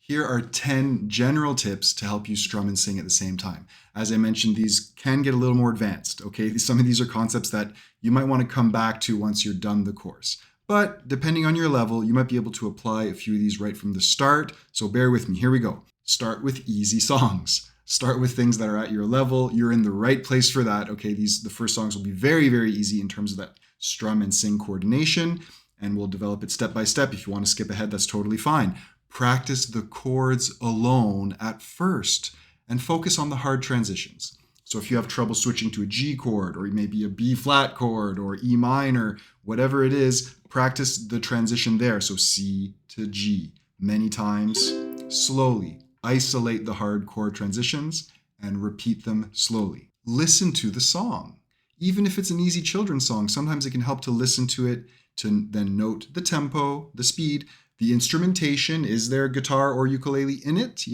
Here are 10 general tips to help you strum and sing at the same time. As I mentioned, these can get a little more advanced, okay? Some of these are concepts that you might want to come back to once you're done the course. But depending on your level, you might be able to apply a few of these right from the start. So bear with me. Here we go. Start with easy songs. Start with things that are at your level. You're in the right place for that, okay? The first songs will be very, very easy in terms of that strum and sing coordination, and we'll develop it step by step. If you want to skip ahead, that's totally fine. Practice the chords alone at first and focus on the hard transitions. So if you have trouble switching to a G chord or maybe a B flat chord or E minor, whatever it is, practice the transition there. So C to G many times, slowly. Isolate the hard chord transitions and repeat them slowly. Listen to the song. Even if it's an easy children's song, sometimes it can help to listen to it, to then note the tempo, the speed, the instrumentation. Is there guitar or ukulele in it?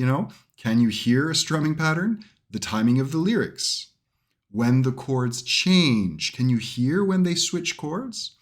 Can you hear a strumming pattern? The timing of the lyrics. When the chords change, can you hear when they switch chords?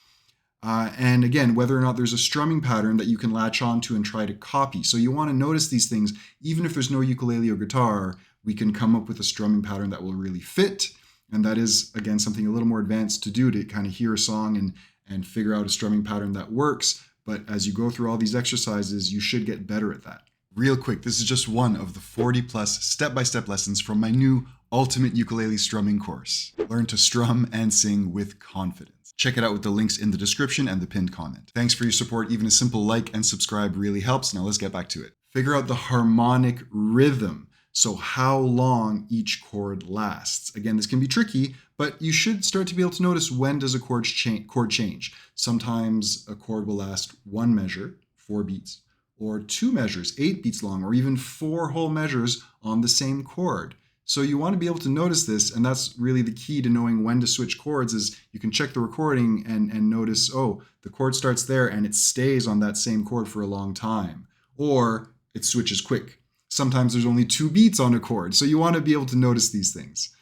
And again, whether or not there's a strumming pattern that you can latch onto and try to copy. So you want to notice these things. Even if there's no ukulele or guitar, we can come up with a strumming pattern that will really fit. And that is, again, something a little more advanced to do, to kind of hear a song and figure out a strumming pattern that works. But as you go through all these exercises, you should get better at that. Real quick, this is just one of the 40 plus step-by-step lessons from my new Ultimate Ukulele Strumming course. Learn to strum and sing with confidence. Check it out with the links in the description and the pinned comment. Thanks for your support. Even a simple like and subscribe really helps. Now let's get back to it. Figure out the harmonic rhythm. So how long each chord lasts. Again, this can be tricky, but you should start to be able to notice when does a chord change. Sometimes a chord will last one measure, 4 beats, or 2 measures, 8 beats long, or even 4 whole measures on the same chord. So you want to be able to notice this, and that's really the key to knowing when to switch chords. Is you can check the recording and notice, oh, the chord starts there and it stays on that same chord for a long time, or it switches quick. Sometimes there's only 2 beats on a chord, so you want to be able to notice these things.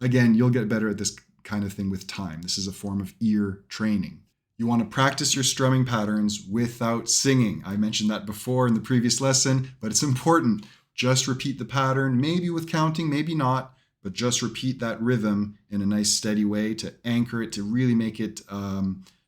Again, you'll get better at this kind of thing with time. This is a form of ear training. You want to practice your strumming patterns without singing. I mentioned that before in the previous lesson, but it's important. Just repeat the pattern, maybe with counting, maybe not, but just repeat that rhythm in a nice steady way to anchor it, to really make it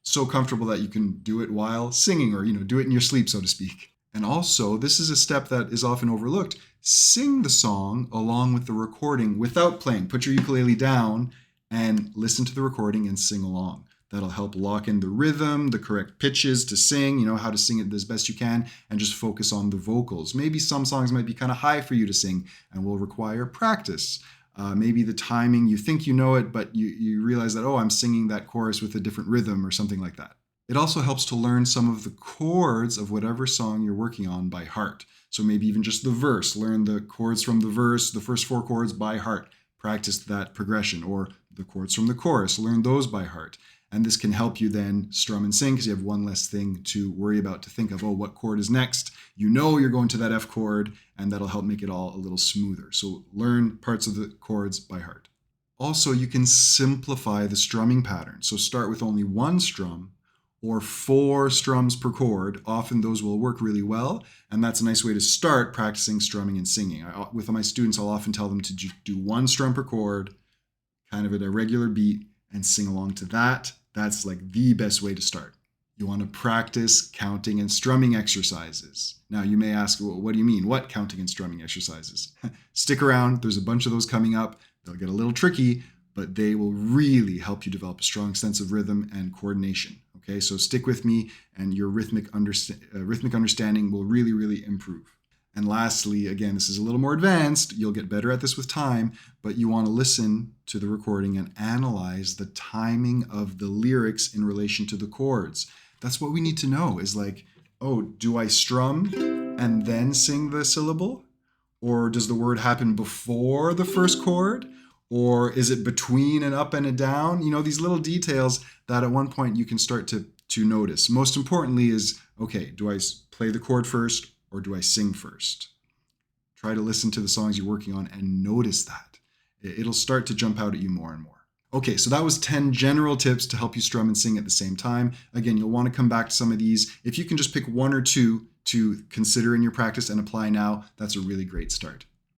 so comfortable that you can do it while singing, or do it in your sleep, so to speak. And also, this is a step that is often overlooked. Sing the song along with the recording without playing. Put your ukulele down and listen to the recording and sing along. That'll help lock in the rhythm, the correct pitches to sing, how to sing it as best you can, and just focus on the vocals. Maybe some songs might be kind of high for you to sing and will require practice. Maybe the timing, you think you know it, but you realize that, oh, I'm singing that chorus with a different rhythm or something like that. It also helps to learn some of the chords of whatever song you're working on by heart. So maybe even just the verse. Learn the chords from the verse, the first 4 chords by heart. Practice that progression. Or the chords from the chorus. Learn those by heart. And this can help you then strum and sing because you have one less thing to worry about, to think of, oh, what chord is next? You're going to that F chord, and that'll help make it all a little smoother. So learn parts of the chords by heart. Also, you can simplify the strumming pattern. So start with only 1 strum or 4 strums per chord. Often those will work really well, and that's a nice way to start practicing strumming and singing. With my students, I'll often tell them to do 1 strum per chord, kind of at a regular beat, and sing along to that. That's like the best way to start. You want to practice counting and strumming exercises. Now you may ask, well, what do you mean? What counting and strumming exercises? Stick around. There's a bunch of those coming up. They'll get a little tricky, but they will really help you develop a strong sense of rhythm and coordination. Okay, so stick with me, and your rhythmic understanding will really, really improve. And lastly, again, this is a little more advanced. You'll get better at this with time, but you want to listen to the recording and analyze the timing of the lyrics in relation to the chords. That's what we need to know, is like, oh, do I strum and then sing the syllable? Or does the word happen before the first chord? Or is it between an up and a down? These little details that at one point you can start to notice. Most importantly is, okay, do I play the chord first or do I sing first? Try to listen to the songs you're working on and notice that. It'll start to jump out at you more and more. Okay, so that was 10 general tips to help you strum and sing at the same time. Again, you'll want to come back to some of these. If you can just pick one or two to consider in your practice and apply now, that's a really great start.